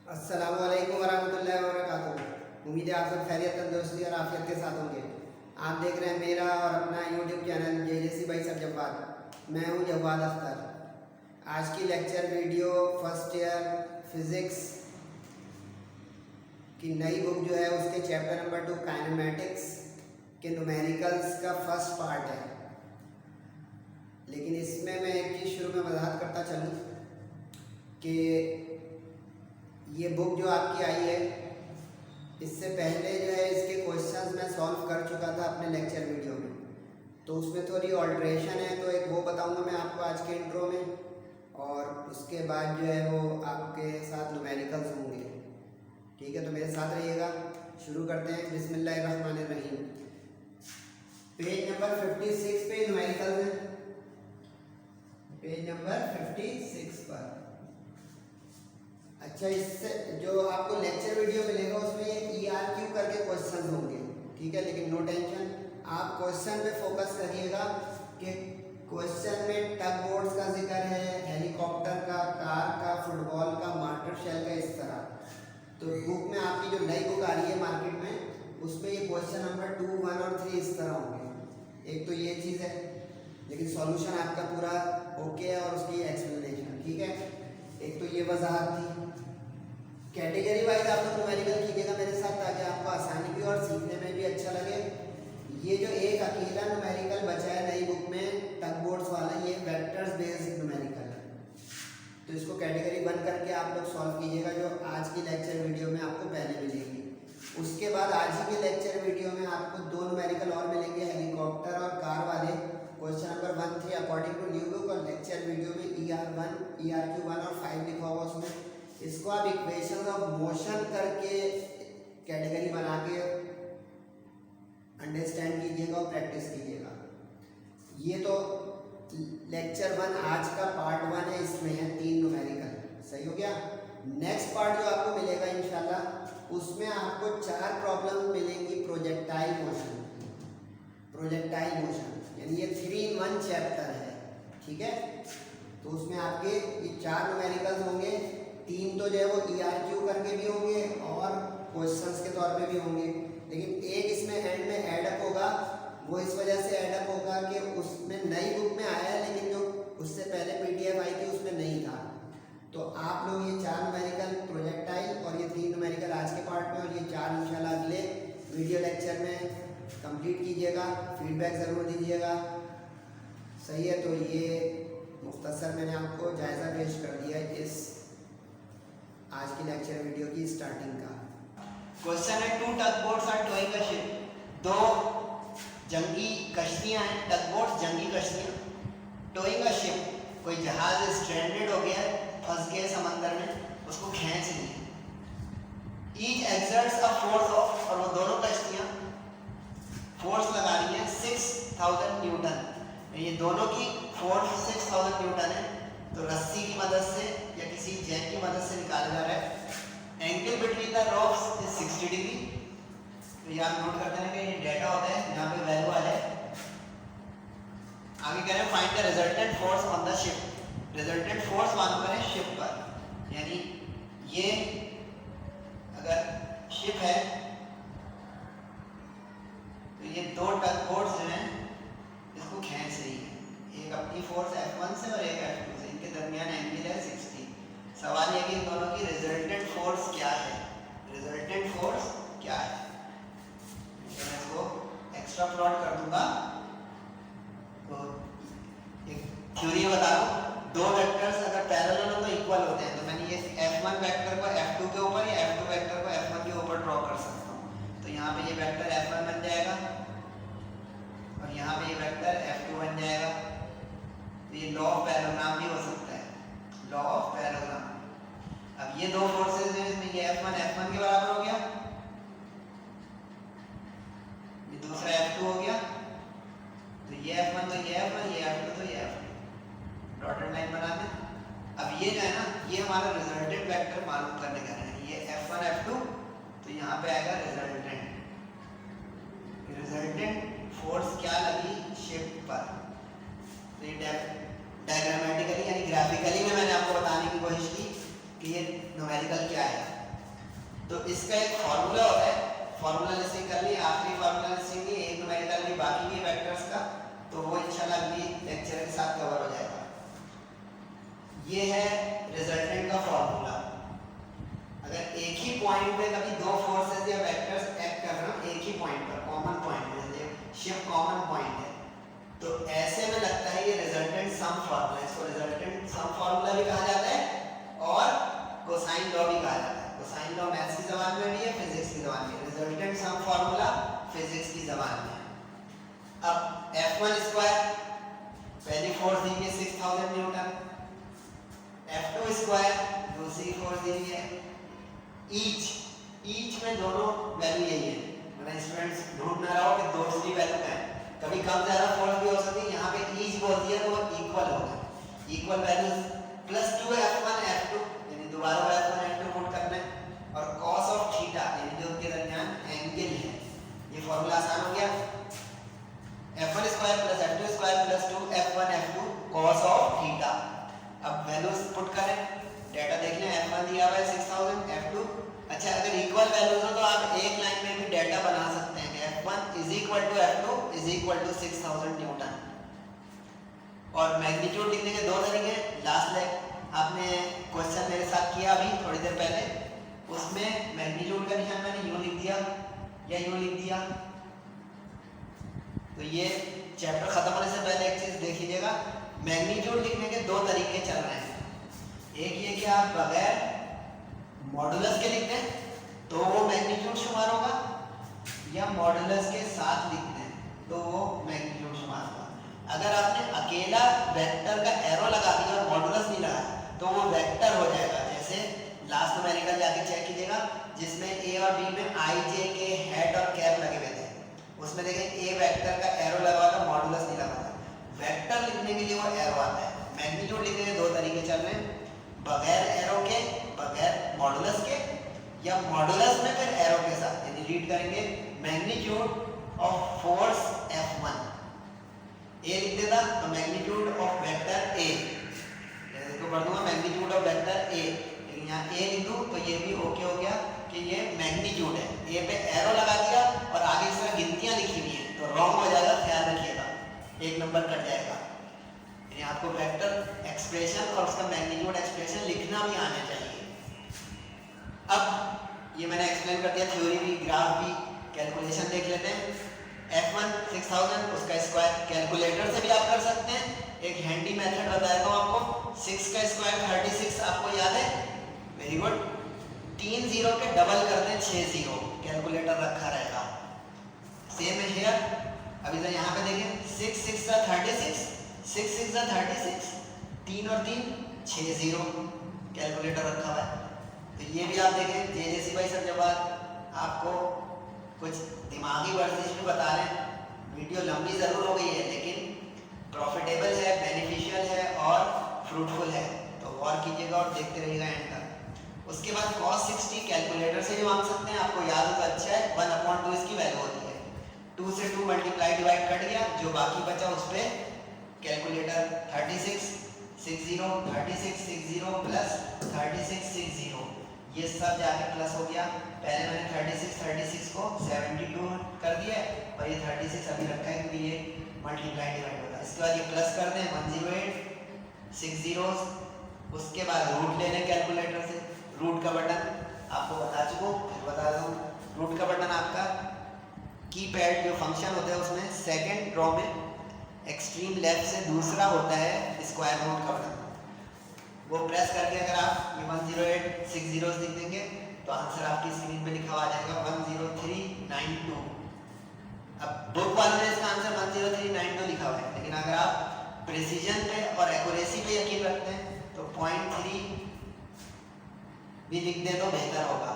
अस्सलामु अलैकुम वरहमतुल्लाहि वबरकातुहू। उम्मीद है आप सब खैरियत, तंदुरुस्ती और आफियत के साथ होंगे। आप देख रहे हैं मेरा और अपना यूट्यूब चैनल जेजेसी भाई सब जव्वाद। मैं हूं जव्वाद अख्तर। आज की lecture video first year physics की नई बुक जो है उसके चैप्टर नंबर 2 काइनेमेटिक्स के न्यूमेरिकल्स का फर्स्ट पार्ट है। लेकिन इसमें मैं एक चीज़ शुरू में वजाहत करता चलूँ कि ये बुक जो आपकी आई है, इससे पहले जो है इसके क्वेश्चंस मैं सॉल्व कर चुका था अपने लेक्चर वीडियो में, तो उसमें थोड़ी ऑल्ट्रेशन है, तो एक वो बताऊंगा मैं आपको आज के इंट्रो में, और उसके बाद जो है वो आपके साथ न्यूमेरिकल्स होंगे। ठीक है, तो मेरे साथ रहिएगा। शुरू करते हैं। बिस्मिल्लाहिर्रहमानिर्रहीम। पेज नंबर 56 पे न्यूमेरिकल्स है। पेज नंबर 56 पर। अच्छा, इससे जो आपको लेक्चर वीडियो मिलेगा उसमें ये ERQ करके क्वेश्चन होंगे। ठीक है, लेकिन नो टेंशन, आप क्वेश्चन पे फोकस करिएगा कि क्वेश्चन में टग बोट्स का जिक्र है, हेलीकॉप्टर का, कार का, फुटबॉल का, मार्टर शेल का, इस तरह। तो बुक में आपकी जो नई बुक आ रही है मार्केट में, उसमें ये क्वेश्चन नंबर 2, 1 और 3 इस तरह होंगे। एक तो ये चीज़ है, लेकिन सॉल्यूशन आपका पूरा ओके है और उसकी एक्सप्लेनेशन। ठीक है, एक तो ये वजाहत थी। कैटेगरी वाइज आप लोग न्यूमेरिकल कीजिएगा मेरे साथ, ताकि आपको आसानी भी और सीखने में भी अच्छा लगे। ये जो एक अकेला न्यूमेरिकल बचा है नई बुक में टग बोट्स वाला, ये वेक्टर्स बेस्ड न्यूमेरिकल है, तो इसको कैटेगरी बन करके आप लोग सॉल्व कीजिएगा, जो आज की लेक्चर वीडियो में आपको पहले मिलेगी। उसके बाद आज ही के लेक्चर वीडियो में आपको 2 न्यूमेरिकल और मिलेंगे, हेलीकॉप्टर और कार वाले। Question number 1, 3 according to new book, और लेक्चर वीडियो में ER1, ERQ1 और 5 लिखा होगा उसमें। इसको आप इक्वेशन ऑफ मोशन करके कैटेगरी बना के अंडरस्टैंड कीजिएगा और प्रैक्टिस कीजिएगा। ये तो लेक्चर 1 आज का पार्ट 1 है, इसमें है 3 न्यूमेरिकल। सही हो गया। नेक्स्ट पार्ट जो आपको मिलेगा इंशाल्लाह, उसमें आपको 4 प्रॉब्लम मिलेंगी प्रोजेक्टाइल मोशन। प्रोजेक्टाइल मोशन यानी ये 3 in 1 चैप्टर है। ठीक है, तो उसमें आपके ये 4 न्यूमेरिकल्स होंगे। 3 तो जो है वो ERQ करके भी होंगे और क्वेश्चंस के तौर पे भी होंगे, लेकिन एक इसमें एंड में एडअप होगा। वो इस वजह से एडअप होगा कि उसमें नई बुक में आया है, लेकिन जो उससे पहले PDF आई थी उसमें नहीं था। तो आप लोग ये 4 न्यूमेरिकल प्रोजेक्टाइल और ये 3 न्यूमेरिकल आज के पार्ट में, और ये 4 इंशाल्लाह अगले वीडियो लेक्चर में कंप्लीट कीजिएगा। फीडबैक ज़रूर दीजिएगा। सही है, तो ये मुख्तसर मैंने आपको जायज़ा पेश कर दिया है इस आज की लेक्चर वीडियो की स्टार्टिंग का। क्वेश्चन है, 2 tug boats are towing a ship. 2 जंगी कश्तियां हैं, टग बोट्स जंगी कश्तियां। टोइंग अ शिप, कोई जहाज स्ट्रैंडेड हो गया, फंस गया समंदर में, उसको खींच रही। Each exerts a force of, और वो दोनों कश्तियां फोर्स लगा रही है 6000 न्यूटन। ये दोनों की फोर्स 6000 न्यूटन है। तो रस्सी की मदद से या किसी जैक की मदद से निकाला जा रहा है। Angle between the rocks is 60 degree. तो ये आप नोट करते हैं कि ये डेटा होता है, यहाँ पे वैल्यू आ जाए। आगे कह रहे हैं find the resultant force on the ship. Resultant force मालूम करें शिप पर, यानी ये अगर शिप है तो ये 2 टग बोट्स जो हैं इसको खींच रही है, एक अपनी फोर्स F1 से और एक F2 से, इनके दरमियान एंगल है 60। सवाल ये कि इन दोनों की रिजल्टेंट फोर्स क्या है। रिजल्टेंट फोर्स क्या है, मैं इसको एक्स्ट्रा प्लॉट कर दूंगा। तो एक थ्योरी बता रहा हूँ, 2 वेक्टर्स अगर पैरेलल हो तो इक्वल होते हैं। तो मैंने ये F1 वेक्टर को F2 के ऊपर या F2 वेक्टर को F1 के ऊपर ड्रॉ कर सकता हूँ। तो यहाँ पे ये वेक्टर F1 बन जाएगा और यहाँ पे ये वेक्टर F2 बन जाएगा। तो ये लॉ ऑफ पैरेललोग्राम भी हो सकता है, लॉ ऑफ पैरेललोग्राम। अब ये 2 फोर्सेस हैं, इसमें ये F1 F1 के बराबर हो गया, ये दूसरा F2 हो गया। तो ये F1 तो ये F1, ये F2 तो ये F2, डॉटेड लाइन बना दें। अब ये जो है ना, ये हमारा रिजल्टेंट वेक्टर मालूम करने का है। ये F1 F2, तो यहाँ पे आएगा रिजल्टेंट। रिजल्टेंट फोर्स क्या लगी शिप पर। तो ये डायग्रामेटिकली यानी ग्राफिकली में मैंने आपको बताने की कोशिश की कि ये न्यूमेरिकल क्या है। तो इसका एक फॉर्मूला होता है, फॉर्मूला लिस्टिंग कर ली, आखिरी फॉर्मूला लिस्टिंग की एक न्यूमेरिकल की बाकी की वेक्टर्स का, तो वो इंशाल्लाह अगली लेक्चर के साथ कवर हो जाएगा। ये है रिजल्टेंट का फॉर्मूला। अगर एक ही पॉइंट पे कभी दो फोर्सेस या वेक्टर्स एक्ट कर रहे हो एक ही पॉइंट पर, कॉमन पॉइंट पे, शिफ्ट कॉमन पॉइंट है, तो ऐसे में लगता है ये रिजल्टेंट सम फॉर्मूला, इसको रिजल्टेंट सम फॉर्मूला भी कहा जाता है और कोसाइन लॉ भी कहा जाता है। कोसाइन लॉ मैथ्स की जबान में भी है, फिजिक्स की जबान में। रिजल्टेंट सम फॉर्मूला फिजिक्स की जबान में। अब F1 स्क्वायर पहली फोर्स दी है 6000 न्यूटन, F2 स्क्वायर दूसरी फोर्स दी है, ईच में दोनों वैल्यू यही है। मतलब स्टूडेंट्स ढूंढ ना रहो कि दूसरी वैल्यू क्या है, कभी कम ज्यादा फोर्स भी हो सकती है, यहाँ पे ईच बोल दिया तो इक्वल होगा, इक्वल वैल्यूज +2 F1 F2 यानी दोबारा F1 F2 पुट करना है, और cos ऑफ थीटा यानी जो उनके दरमियान एंगल है। ये फॉर्मूला आसान हो गया, F1 square + F2 square + 2 F1 F2 cos of theta. अब वैल्यूज पुट करें, डेटा देख लें, F1 दिया हुआ है 6000, F2, अच्छा अगर इक्वल वैल्यूज हो तो आप एक लाइन में भी डेटा बना सकते हैं कि F1 = F2 = 6000 न्यूटन। और मैग्नीट्यूड लिखने के दो तरीके हैं। लास्ट आपने क्वेश्चन मेरे साथ किया अभी थोड़ी देर पहले, उसमें मैग्नीट्यूड का निशान मैंने यूं लिख दिया या यूं लिख दिया। तो ये चैप्टर खत्म होने से पहले एक चीज देख लीजिएगा, मैग्नीट्यूड लिखने के दो तरीके चल रहे हैं। एक ये कि आप बगैर मॉडुलस के लिखते हैं तो वो मैग्नीट्यूड शुमार होगा, या मॉडुलस के साथ लिखते हैं तो वो मैग्नीट्यूड शुमार होगा। अगर आपने अकेला वेक्टर का एरो लगा दिया और मॉडुलस नहीं लगाया तो वो वेक्टर हो जाएगा। जैसे लास्ट न्यूमेरिकल जाके चेक कीजिएगा जिसमें ए और बी में आई जे के हेड और कैप लगे हुए थे, उसमें देखें ए वेक्टर का एरो लगा था, मॉडुलस नहीं लगा था। वेक्टर लिखने के लिए वो एरो आता है। मैग्नीट्यूड लिखने के दो तरीके चल रहे हैं, बगैर एरो के, बगैर मॉडुलस के, या मॉडुलस में फिर एरो के साथ। यानी रीड करेंगे मैग्नीट्यूड ऑफ फोर्स F1, ए लिख देता तो मैग्नीट्यूड ऑफ वेक्टर ए, इसको पढ़ दूंगा मैग्नीट्यूड ऑफ वेक्टर ए, लेकिन यहाँ ए लिख दूं तो ये भी ओके हो गया कि ये मैग्नीट्यूड है। ए पे एरो लगा दिया और आगे इस तरह गिनतियां लिखी हुई हैं तो रॉन्ग हो जाएगा, ख्याल रखिएगा, एक नंबर कट जाएगा। यानी आपको वेक्टर एक्सप्रेशन और उसका मैग्नीट्यूड एक्सप्रेशन लिखना भी आना चाहिए। अब ये मैंने एक्सप्लेन कर दिया, थ्योरी भी, ग्राफ भी, कैलकुलेशन देख लेते हैं। F1 6000 उसका स्क्वायर कैलकुलेटर से भी आप कर सकते हैं। एक हैंडी मेथड बताया था आपको, 6 का स्क्वायर 36 आपको याद है, वेरी गुड। 3 जीरो के डबल कर दें 6 जीरो, कैलकुलेटर रखा रहेगा। सेम है हियर, अभी तो यहाँ पे देखें 6 6 36, 6 6 36, 3 और 3 6 जीरो, कैलकुलेटर रखा हुआ है। तो ये भी आप देखें, जेजेसी भाई सर जब आपको कुछ दिमागी वर्जिश भी बता रहे हैं, वीडियो लंबी ज़रूर हो गई है लेकिन प्रॉफिटेबल है, बेनिफिशियल है और फ्रूटफुल है, तो गौर कीजिएगा और देखते रहिएगा एंड तक। उसके बाद cos 60 कैलकुलेटर से भी मांग सकते हैं, आपको याद हो तो अच्छा है, 1/2 इसकी वैल्यू होती है। 2 से 2 मल्टीप्लाई डिवाइड कट गया, जो बाकी बचा उस पर कैलकुलेटर 36 60 36 60 प्लस 36 60, ये सब जाके प्लस हो गया। पहले मैंने 36 को 72 कर दिया और ये 36 अभी रखा है क्योंकि ये मल्टीप्लाई डिवाइड होता है। इसके बाद ये प्लस कर दें 108 6 zeros, उसके बाद रूट ले लें कैलकुलेटर से। रूट का बटन आपको बता चुका हूँ, फिर बता दूँ। रूट का बटन आपका कीपैड जो फंक्शन होता है उसमें सेकंड रो में एक्सट्रीम लेफ्ट से दूसरा होता है स्क्वायर रूट का बटन, वो प्रेस करके अगर आप ये 108 6 zeros लिख देंगे तो आंसर आपकी स्क्रीन पे लिखा हुआ आ जाएगा 10392। अब बुक वाले ने इसका आंसर 10392 लिखा हुआ है, लेकिन अगर आप प्रिसीजन पे और एक्यूरेसी पे यकीन रखते हैं तो 0.3 भी लिख दे तो बेहतर होगा।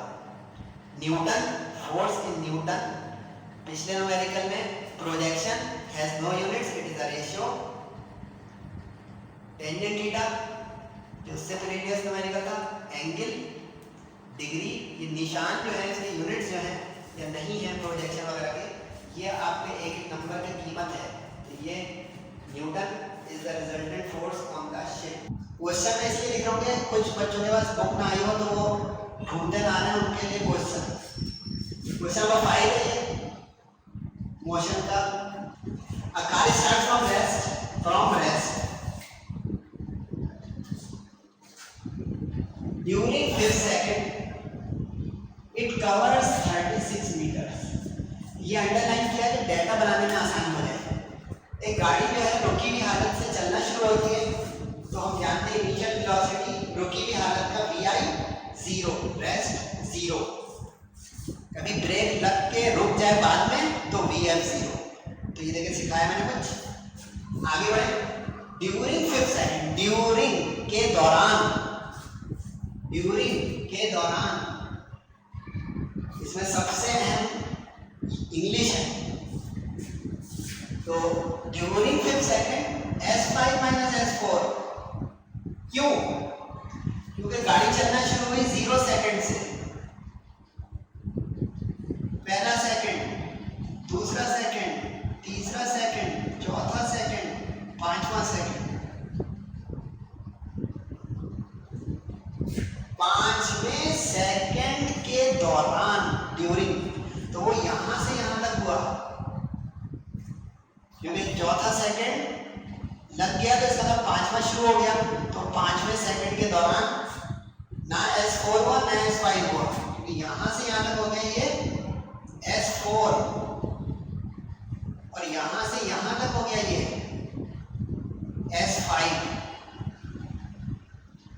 न्यूटन, फोर्स इन न्यूटन, पिछले न्यूमेरिकल में projection has no units, it is a ratio. Tangent theta जो उससे प्रीवियस न्यूमेरिकल था, एंगल, डिग्री, ये निशान जो है इसके यूनिट्स जो हैं या नहीं है प्रोजेक्शन वगैरह के, ये आपके एक एक नंबर की कीमत है। तो ये Newton is the resultant force on the ship. Question में इसलिए लिख रहा हूँ कि कुछ बच्चों के पास बुक ना आई हो तो वो ढूंढते ना रहे, उनके लिए क्वेश्चन नंबर 5 है मोशन का। A car start from rest during 5 second it covers 36 metres. ये अंडरलाइन किया कि डेटा बनाने में आसानी हो जाए। एक गाड़ी जो है रुकी हुई हालत से चलना शुरू होती है तो हम जानते हैं इनिशियल वेलोसिटी रुकी हुई हालत का vi 0, रेस्ट 0। कभी ब्रेक लग के रुक जाए बाद में तो vf 0। तो ये देखिए सिखाया मैंने कुछ। आगे बढ़े। ड्यूरिंग 5 सेकंड, ड्यूरिंग के दौरान, ड्यूरिंग के दौरान, इसमें सबसे अहम इंग्लिश है। तो during 5 second S5 minus S4, क्यों? क्योंकि गाड़ी चलना शुरू हुई 0 सेकंड से। पहला सेकंड, दूसरा सेकंड, तीसरा सेकंड, चौथा सेकंड, पांचवा सेकंड। 5वें सेकंड के दौरान ड्यूरिंग, तो वो यहां से यहां तक हुआ क्योंकि चौथा सेकंड लग गया तो इसका मतलब 5वां शुरू हो गया। तो 5वें सेकंड के दौरान ना S4 हुआ ना S5 हुआ, क्योंकि यहां से यहां तक हो गया ये S4 और यहां से यहां तक हो गया ये S5।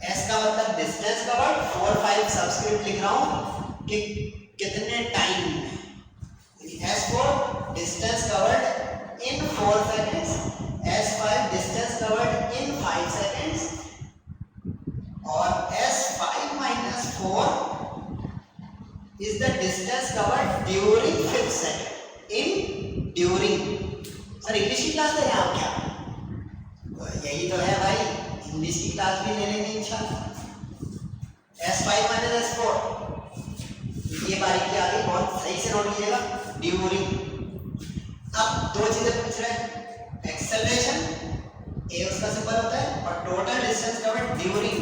S का मतलब डिस्टेंस कवर्ड, 4 5 सबस्क्रिप्ट लिख रहा हूं कि कितने टाइम में। S4 distance covered in 4 seconds, S5 distance covered in 5 seconds और S5 minus 4 is the distance covered during 5 second in during। Sir English की क्लास ले रहे हैं आप क्या? तो यही तो है भाई, इंग्लिश की क्लास भी ले लेंगे इंशाल्लाह। S5 minus S4, ये बारीकी आ गई, बहुत सही से नोट कीजिएगा। ड्यूरिंग, अब दो चीजें पूछ रहे हैं, एक्सेलरेशन ए उसका सिंबल होता है और टोटल डिस्टेंस कवर्ड ड्यूरिंग।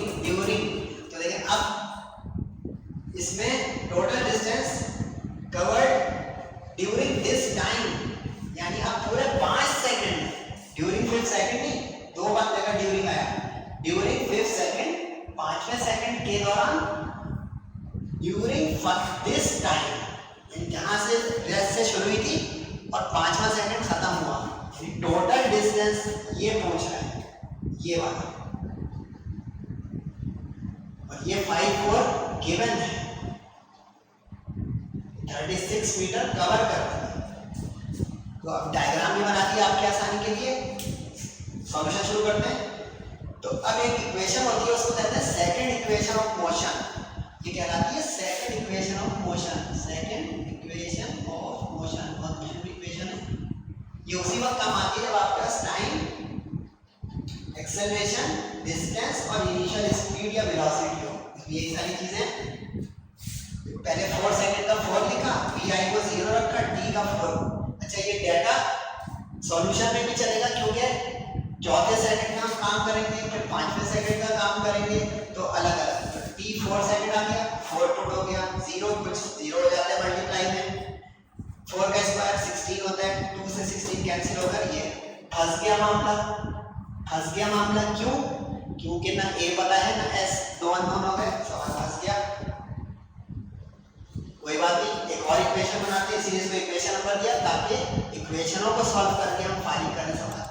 तो देखिए अब इसमें total distance covered during this time, यानी आप पूरे 5 सेकंड, ड्यूरिंग 5 सेकंड नहीं, 2 बार जगह ड्यूरिंग आया, ड्यूरिंग 5 सेकंड, 5वें सेकंड के दौरान, ड्यूरिंग दिस टाइम, जहां से रेस्ट से शुरू हुई थी और 5वां सेकंड खत्म हुआ, टोटल डिस्टेंस ये पूछ रहा है, ये वाला। और ये 5 4 गिवन है, 36 मीटर कवर करता है। तो अब डायग्राम भी बना दिया आपकी आसानी के लिए। सॉल्यूशन शुरू करते हैं। तो अब एक इक्वेशन होती है, उसको कहते हैं सेकंड इक्वेशन ऑफ मोशन। ये कहलाती है second equation of motion. Second equation of motion बहुत मशहूर इक्वेशन है। ये उसी वक्त काम आती है जब आपके पास टाइम, एक्सेलरेशन, डिस्टेंस और इनिशियल स्पीड या वेलोसिटी हो। यही सारी चीजें। पहले 4 सेकंड का 4 लिखा, vi को 0 रखा, t का 4। अच्छा ये डेटा सॉल्यूशन में भी चलेगा क्योंकि चौथे सेकंड का हम काम करेंगे, फिर 5वें सेकंड का काम करेंगे, तो अलग अलग। तो t 4 सेकंड आ गया, 4 टूट हो गया, 0 कुछ 0 हो जाता है मल्टीप्लाई में, 4 का स्क्वायर 16 होता है, 2 से 16 कैंसिल होकर ये फंस गया मामला। फंस गया मामला क्यों? क्योंकि ना a पता है ना s, दो अननोन हो गए, सवाल फंस गया। कोई बात नहीं, एक और इक्वेशन बनाते हैं, सीरीज को इक्वेशन नंबर दिया ताकि इक्वेशनों को सॉल्व करके हम फाइल करें सवाल।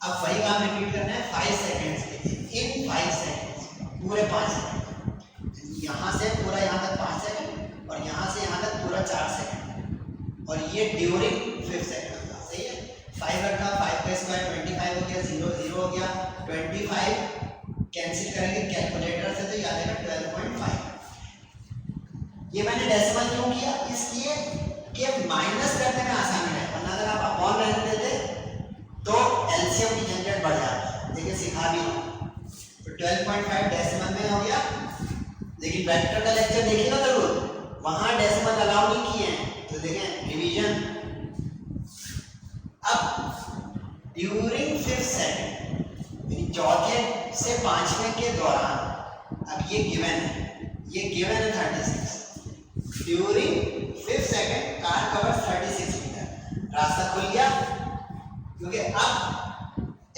अब वही काम रिपीट करना है 5 सेकंड्स के लिए, इन 5 सेकंड्स, पूरे 5 सेकंड, यहाँ से पूरा यहाँ तक 5 सेकंड और यहाँ से यहाँ तक पूरा 4 सेकंड, और ये ड्यूरिंग 5 सेकंड होगा। सही है, 5 रखा, 5 का स्क्वायर 25 हो गया, 0 0 हो गया, 25 कैंसिल करेंगे कैलकुलेटर से तो याद आएगा 12.5। ये मैंने डेसिमल क्यों किया? इसलिए कि माइनस करने में आसानी है, वरना अगर आप अपॉन रहते थे तो एलसीएम की झंझट बढ़ जाती। देखिए सिखा भी तो 12.5 डेसिमल में हो गया, लेकिन वेक्टर का लेक्चर देखिए ना जरूर, वहां डेसिमल अलाउ नहीं किए हैं। तो देखें रिवीजन। अब ड्यूरिंग 5 सेकंड, चौथे से 5वें given in 36. During 5 second car covers 36 metre. रास्ता खुल गया क्योंकि अब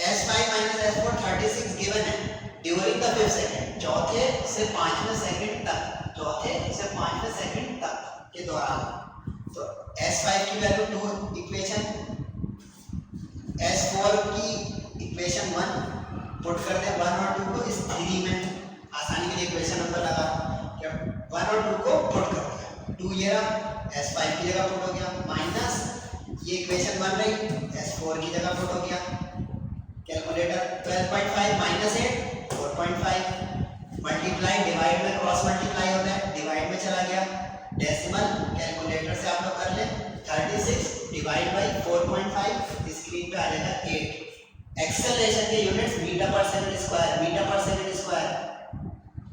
S5 minus S4 36 given है during the 5th second, चौथे से 5वें सेकंड तक, चौथे से 5वें सेकंड तक के दौरान. तो S5 की वैल्यू 2 इक्वेशन, S4 की इक्वेशन 1 पुट करते हैं, 1 और 2 को इस 3 में आसानी के लिए इक्वेशन नंबर लगा क्या 1 और 2 को पुट करते हैं. 2 ये रहा S5 की जगह पुट हो गया, माइनस ये इक्वेशन 1 रही S4 की जगह पुट हो गया. कैलकुलेटर 12.5 माइनस 8 4.5 मल्टीप्लाई डिवाइड में क्रॉस मल्टीप्लाई होता है, डिवाइड में चला गया. डेसिमल कैलकुलेटर से आप लोग कर ले 36 डिवाइड बाई 4.5 स्क्रीन पे आ जाएगा 8. एक्सेलरेशन के units metre per second square, metre per second square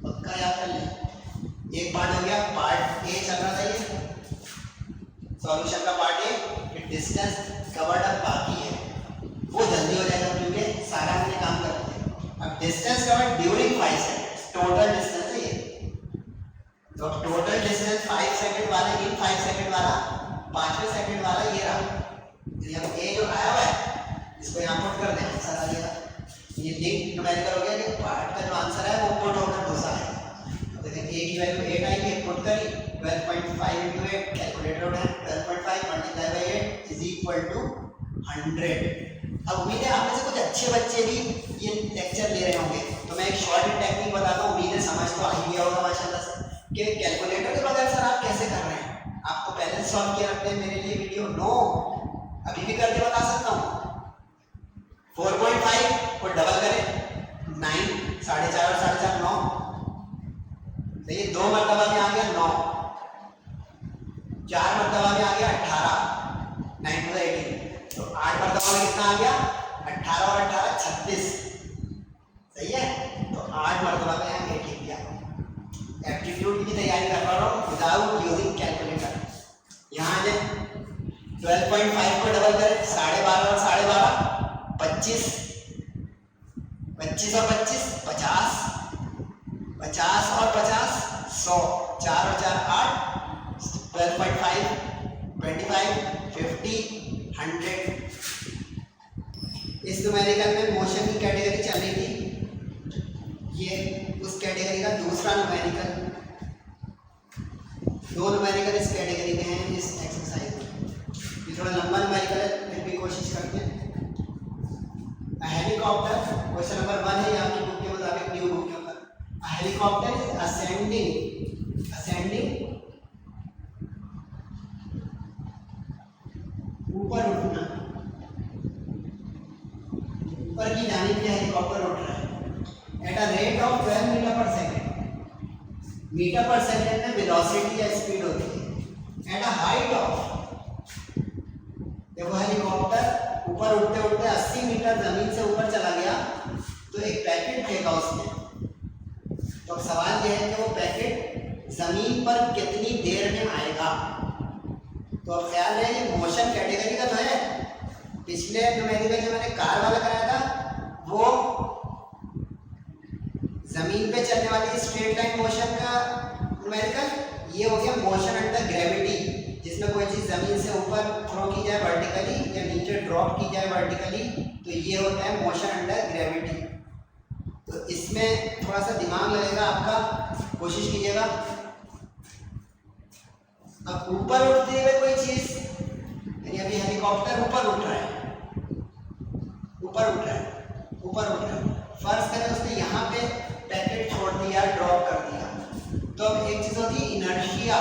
पक्का याद कर ले. एक पार्ट हो गया, पार्ट ए चल रहा था ये सॉल्यूशन का part A. Distance covered up बाकी है वो जल्दी हो जाएगा क्योंकि सारा हमने काम कर लिया. अब distance covered during 5 seconds, total distance है ये. तो टोटल डिस्टेंस 5 सेकंड वाला, इन 5 सेकंड वाला, 5वें सेकंड वाला ये रहा. ये जो आया हुआ है इसको यहाँ पुट कर दें, आंसर आ जाएगा. ये लिंक न्यूमेरिकल हो गया कि पार्ट का जो आंसर है वो पुट होकर दूसरा है. तो देखिए ए की वैल्यू 8 आई है, पुट करी 12.5 into 8 कैलकुलेटर उठाएं 12.5 multiply by 8 is equal to 100. अब उम्मीद है आप में से कुछ अच्छे बच्चे भी ये लेक्चर ले रहे होंगे, तो मैं एक शॉर्ट टेक्निक बताता हूँ. उम्मीद है समझ तो आ ही गया होगा माशाल्लाह से कि कैलकुलेटर के बगैर सर आप कैसे कर रहे हैं. आप तो पहले से सॉल्व किया रखते हैं मेरे लिए वीडियो. नो, अभी भी करके बता सकता हूँ. 4.5 को डबल करें 9, 4.5 और 4.5 9. देखिए 2 मरतबा में आ गया 9, 4 मरतबा में आ गया 18, 9 to 18. तो 8 मरतबा में कितना आ गया 18 और 18 36. सही है. तो 8 मरतबा में 18 दिया. एप्टीट्यूड की तैयारी कर रहा हूँ विदाउट यूजिंग कैलकुलेटर. यहाँ से 12.5 को डबल करें 12.5 और 12.5 25, 25 और 25 50, 50 और 50 100, 4 और 4 8, 12.5 25 50 100. इस न्यूमेरिकल में मोशन की कैटेगरी चल रही थी. ये उस कैटेगरी का दूसरा न्यूमेरिकल, 2 न्यूमेरिकल इस कैटेगरी में हैं इस एक्सरसाइज में. ये थोड़ा लंबा न्यूमेरिकल है फिर भी कोशिश करते हैं. हेलीकॉप्टर क्वेश्चन नंबर 1 है आपकी बुक के मुताबिक, न्यू बुक के ऊपर. हेलीकॉप्टर इज असेंडिंग ऊपर उठना, ऊपर की जानिब ये हेलीकॉप्टर उठ रहा है at a rate of 12 metre per second. Metre per second में वेलोसिटी या स्पीड होती है. एट अ हाइट ऑफ, देखो हेलीकॉप्टर ऊपर उड़ते उड़ते 80 मीटर जमीन से ऊपर चला गया तो एक पैकेट फेंका उसने. तो अब सवाल यह है कि वो पैकेट जमीन पर कितनी देर में आएगा. तो अब ख्याल है ये मोशन कैटेगरी का तो है. पिछले न्यूमेरिकल जो मैंने कार वाला कराया था वो जमीन पे चलने वाली स्ट्रेट लाइन मोशन का न्यूमेरिकल. ये हो गया मोशन अंडर ग्रेविटी, जिसमें कोई चीज़ ज़मीन से ऊपर थ्रो की जाए वर्टिकली या नीचे ड्रॉप की जाए वर्टिकली, तो ये होता है मोशन अंडर ग्रेविटी. तो इसमें थोड़ा सा दिमाग लगेगा आपका, कोशिश कीजिएगा. अब ऊपर उठती हुए कोई चीज़, यानी अभी हेलीकॉप्टर ऊपर उठ रहा है, फर्ज करें उसने यहाँ पे पैकेट छोड़ दिया, ड्रॉप कर दिया. तो अब एक चीज़ होती है इनर्शिया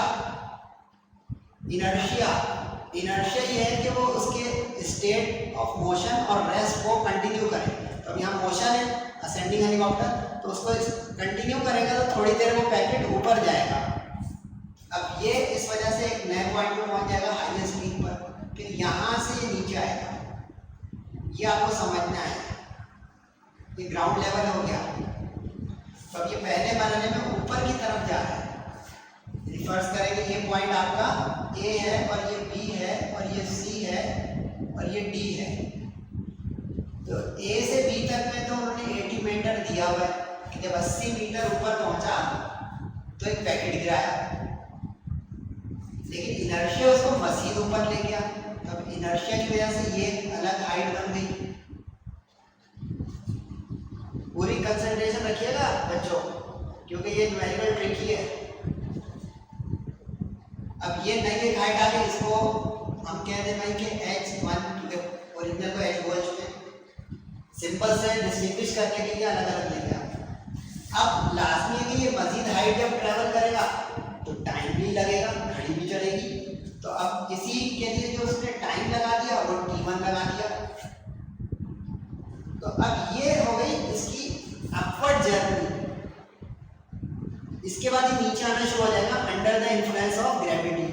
ये है कि वो उसके स्टेट ऑफ मोशन और रेस्ट को कंटिन्यू करे. तो अब यहाँ मोशन है असेंडिंग हेलीकॉप्टर, तो उसको कंटिन्यू करेगा तो थोड़ी देर वो पैकेट ऊपर जाएगा. अब ये इस वजह से एक नए पॉइंट पे पहुँच जाएगा हाईएस्ट स्पीड पर, फिर यहाँ से ये नीचे आएगा. ये आपको समझना है, ये ग्राउंड लेवल हो गया. तो अब ये पहले मरहले में ऊपर की तरफ जा रहा है. फर्ज करेंगे ये पॉइंट आपका ए है और ये बी है और ये सी है और ये डी है. तो ए से बी तक में तो उन्होंने 80 मीटर दिया हुआ है कि जब 80 मीटर ऊपर पहुंचा तो तो एक पैकेट गिराया, लेकिन इनर्शिया उसको मजीद ऊपर ले गया, तब इनर्शिया की वजह से ये अलग हाइट बन गई। पूरी कंसंट्रेशन रखिएगा बच्चों, क्योंकि ये न्यूमेरिकल ट्रिकी है। अब ये नई एक हाइट आ गई, इसको हम कह दें भाई कि h1, क्योंकि ओरिजिनल को h बोल चुके हैं, सिंपल से डिस्टिंग्विश करने के लिए अलग अलग ले गया। अब लाजमी है कि ये मजीद हाइट जब ट्रेवल करेगा तो टाइम भी लगेगा, घड़ी भी चलेगी। तो अब इसी के लिए जो उसने टाइम लगा दिया वो t1 लगा दिया। तो अब ये हो गई इसकी अपवर्ड जर्नी। इसके बाद ये नीचे आना शुरू हो जाएगा under the influence of gravity.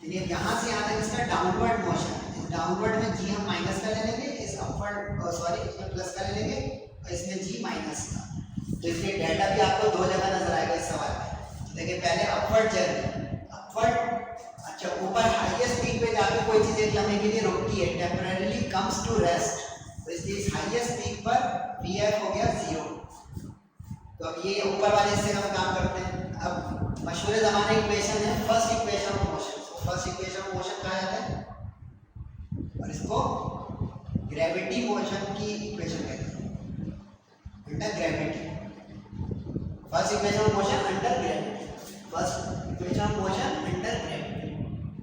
यानी यहाँ से यहाँ तक इसका डाउनवर्ड मोशन। इस डाउनवर्ड में जी हम माइनस का ले लेंगे, इस अपवर्ड सॉरी इसमें प्लस का ले लेंगे और इसमें जी माइनस का। तो इसके डेटा भी आपको दो जगह नजर आएगा इस सवाल में। देखिए पहले अपवर्ड जर्नी, अपवर्ड अच्छा ऊपर हाईएस्ट पीक पे जाके कोई चीज एक लम्हे के लिए रुकती है, टेम्परेरीली कम्स टू रेस्ट। तो इसलिए इस हाईएस्ट पीक पर Vf हो गया 0। तो अब ये ऊपर वाले हिस्से का हम काम करते हैं। अब मशहूर ज़माने इक्वेशन है first equation of motion. First equation of motion कहा जाता है और इसको ग्रेविटी मोशन की इक्वेशन कहते हैं, under gravity. First equation of motion under gravity, first equation of motion under gravity,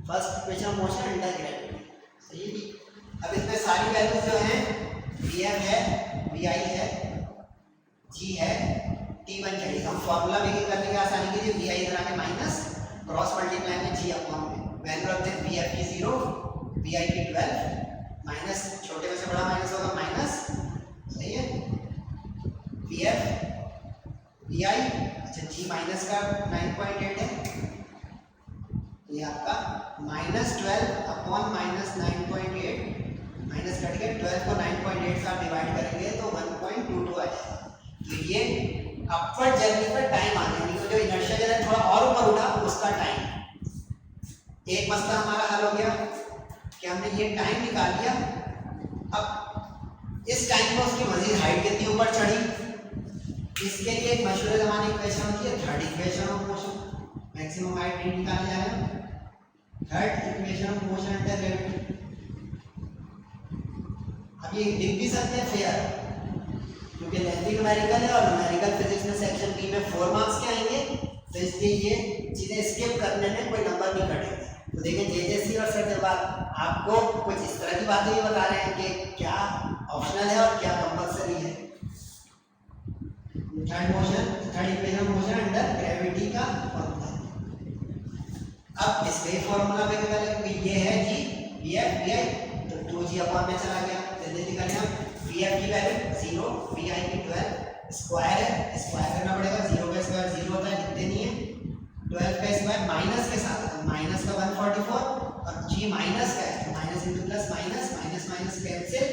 first equation of motion under gravity. सही है। अब इसमें सारी वैल्यूज जो हैं Vf है, Vi है, G है, T1 चाहिए। हम फॉर्मूला मेकिंग करने के आसानी के लिए Vi इधर आके माइनस, क्रॉस मल्टीप्लाई में G अपॉन में वैल्यू रखते हैं Vf की 0, Vi की 12, माइनस छोटे में से बड़ा माइनस होगा माइनस। सही है। Vf Vi अच्छा G माइनस का 9.8 है, ये आपका -12 अपॉन -9.8, माइनस कट के 12 को 9.8 से आप डिवाइड करेंगे तो 1.22 आ जाएगा। तो ये अपवर्ड जर्नी पर टाइम आ गया, तो जो इनर्शिया जर्नी थोड़ा और ऊपर उठा उसका टाइम। एक मसला हमारा हल हो गया कि हमने ये टाइम निकाल लिया। अब इस टाइम में उसकी मजीद हाइट कितनी ऊपर चढ़ी, इसके लिए एक मशहूर ज़माने इक्वेशन होती है third equation of motion. Maximum height निकालने जा रहे हैं, third equation of motion under gravity. अब ये लिख भी सकते हैं फेयर, क्योंकि लेंथी न्यूमेरिकल है और न्यूमेरिकल फिजिक्स में सेक्शन बी में 4 मार्क्स के आएंगे, तो इसलिए ये चीज़ें स्किप करने में कोई नंबर नहीं कटेगा। तो देखिए जेजेसी और सर जब आपको कुछ इस तरह की बातें भी बता रहे हैं कि क्या ऑप्शनल है और क्या कंपल्सरी है। Third motion, third equation motion under gravity का फॉर्मूला। अब इसके फॉर्मूला में क्या करेंगे, ये है जी Vf Vi, तो 2G अपॉन में चला गया। जल्दी निकालें हम Vf की वैल्यू 0, Vi की 12, स्क्वायर है, स्क्वायर करना पड़ेगा, 0 का स्क्वायर 0 होता है, लिखते नहीं है। 12 का स्क्वायर माइनस के साथ, माइनस का 144 और G माइनस का है, minus into plus minus, minus minus cancel,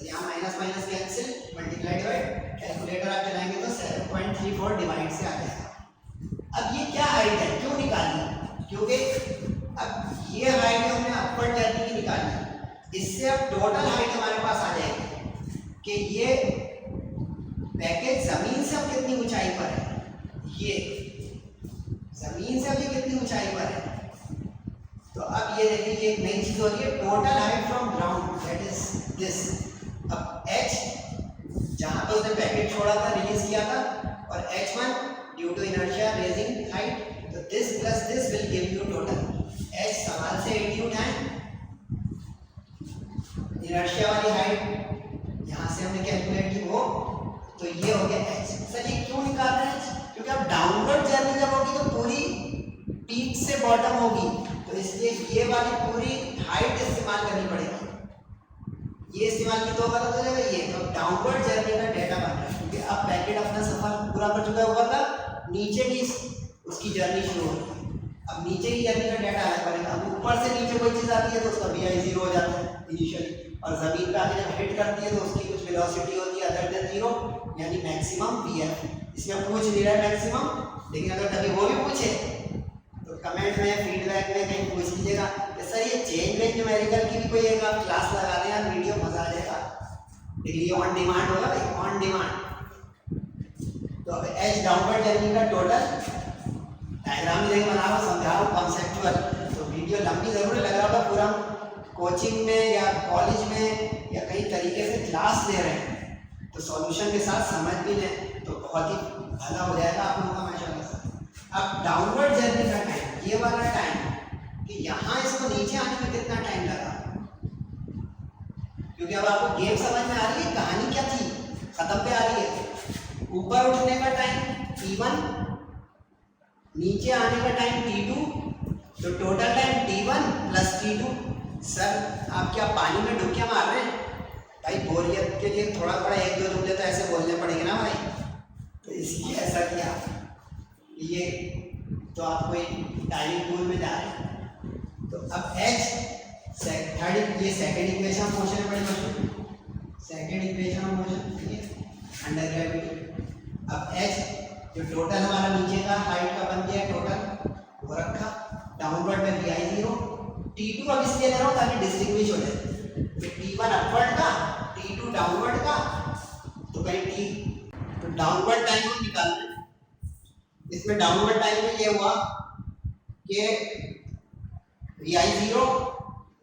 यहाँ minus minus cancel, multiply divide, calculator आप चलाएंगे तो 7.34 डिवाइड से आ जाएगा। अब ये क्या हाइट है, क्यों निकाली, क्योंकि अब ये हाइट हमने अपवर्ड जर्नी की निकाली, इससे अब टोटल हाइट हमारे पास आ जाएगी कि ये पैकेज जमीन से अब कितनी ऊंचाई पर है, ये जमीन से अब ये कितनी ऊंचाई पर है। तो अब ये देखिए ये एक नई चीज हो रही है, total height from ground that is this. अब h जहां पर उसने पैकेट छोड़ा था, रिलीज किया था, और h1 due to inertia raising height, तो this plus this will give you total h। सवाल से 80 उठाएं, इनर्शिया वाली हाइट यहां से हमने कैलकुलेट की वो, तो ये हो गया h। सर ये क्यों निकाल रहे हैं, क्योंकि अब डाउनवर्ड जर्नी जब होगी तो पूरी पीक से बॉटम होगी, तो इसलिए ये वाली पूरी हाइट इस्तेमाल करनी पड़ेगी। ये इस्तेमाल की तो गलत हो जाएगा, ये तो डाउनवर्ड जर्नी का डेटा बन रहा है, क्योंकि अब पैकेट अपना सफर पूरा कर चुका है ऊपर का, नीचे की उसकी जर्नी शुरू हो रही है। अब नीचे की जर्नी का डेटा अलग बनेगा। अब ऊपर से नीचे कोई चीज़ आती है तो उसका Vi 0 हो जाता है इनिशियली, और ज़मीन पे आके जब हिट करती है तो उसकी कुछ वेलोसिटी होती है अदर देन 0, यानी मैक्सिमम Vf। इसमें पूछ नहीं रहा है मैक्सिमम, लेकिन अगर कभी वो भी पूछे तो कमेंट में फीडबैक में कहीं पूछ लीजिएगा कि सर ये चेंज रेंज न्यूमेरिकल की भी कोई एक आप क्लास लगा दें यार, वीडियो मजा आ जाएगा, लेकिन ये ऑन डिमांड होगा भाई, ऑन डिमांड। तो अब एच डाउनवर्ड जर्नी का टोटल डायग्राम नहीं बना रहा हूँ, समझा रहा हूँ कॉन्सेप्चुअल। तो वीडियो लंबी ज़रूर लग रहा होगा, पूरा कोचिंग में या कॉलेज में या कई तरीके से क्लास ले रहे हैं तो सॉल्यूशन के साथ समझ भी लें तो बहुत ही भला हो जाएगा आप लोगों का माशाल्लाह से। अब डाउनवर्ड जर्नी का टाइम, ये वाला टाइम कि यहाँ इसको नीचे आने में कितना टाइम लगा, क्योंकि अब आपको गेम समझ में आ रही है, कहानी क्या थी खत्म पे आ रही है। ऊपर उठने का टाइम T1, नीचे आने का टाइम T2, तो total time T1 plus T2। Sir आप क्या पानी में डुबकियां मार रहे हैं? भाई बोरियत के लिए थोड़ा थोड़ा एक दो रुपये तो ऐसे बोलने पड़ेंगे ना भाई, तो इसलिए ऐसा किया। ये तो आप कोई डाइनिंग पूल में जा रहे हैं। तो अब H थर्ड, ये सेकंड इक्वेशन ऑफ मोशन है, बड़ी मशहूर second equation of motion under gravity. अब H जो टोटल हमारा नीचे का हाइट का बन गया टोटल, वो रखा डाउनवर्ड में VI0। T2 अब इसलिए ले रहा हूँ ताकि डिस्टिंग्विश हो जाए, तो T1 अपवर्ड का, T2 डाउनवर्ड का, तो भाई T तो डाउनवर्ड टाइम को निकालना है। इसमें डाउनवर्ड टाइम में ये हुआ कि VI0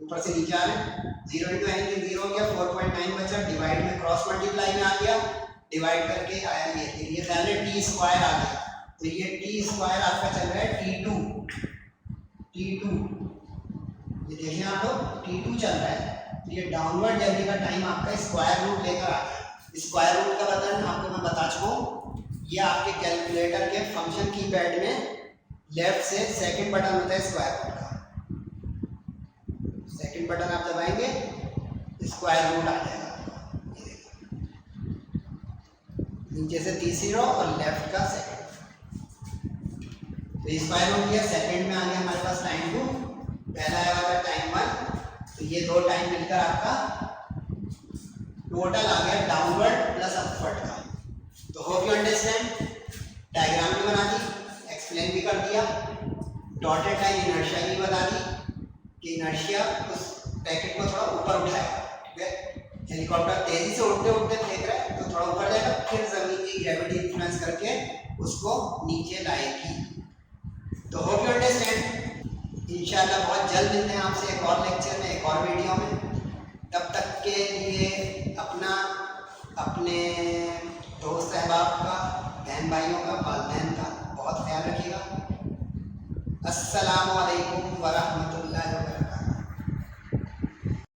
ऊपर से नीचे आ रहे हैं, 0 इंटू एनीथिंग 0 हो गया, 4.9 बचा, डिवाइड में क्रॉस मल्टीप्लाई में आ गया, डिवाइड करके आया ये पहले T स्क्वायर आ गया, तो ये T स्क्वायर आपका चल रहा है T2, ये देखिए आप लोग T2 चल रहा है। तो ये डाउनवर्ड जर्नी का टाइम आपका स्क्वायर रूट लेकर आ गया। स्क्वायर रूट का बटन आपको मैं बता चुका हूँ, ये आपके कैलकुलेटर के फंक्शन कीपैड में लेफ्ट से सेकंड बटन होता है स्क्वायर रूट का, सेकंड बटन आप दबाएंगे स्क्वायर रूट आ जाएगा, नीचे से तीसरी रो और लेफ्ट का सेकंड। तो स्क्वायर रूट किया, सेकंड में आ गया हमारे पास टाइम 2, पहला आया हुआ था टाइम 1, तो ये दो टाइम मिलकर आपका टोटल आ गया डाउनवर्ड प्लस अपवर्ड का। तो होप यू अंडरस्टैंड, डायग्राम भी बना दी, एक्सप्लेन भी कर दिया, डॉटेड लाइन इनर्शिया भी बता दी कि इनर्शिया उस पैकेट को थोड़ा ऊपर उठाएगा, ठीक है। हेलीकॉप्टर तेजी से उड़ते उड़ते फेंक रहा है तो थोड़ा ऊपर जाएगा, फिर जमीन की ग्रेविटी इन्फ्लुएंस करके उसको नीचे लाएगी। तो होप यू अंडरस्टैंड, इंशाल्लाह बहुत जल्द मिलते हैं आपसे एक और लेक्चर में, एक और वीडियो में। तब तक के लिए अपना, अपने दोस्त अहबाब का, बहन भाइयों का, वालिदैन का बहुत ख्याल रखिएगा। अस्सलामु अलैकुम व रहमतुल्लाह।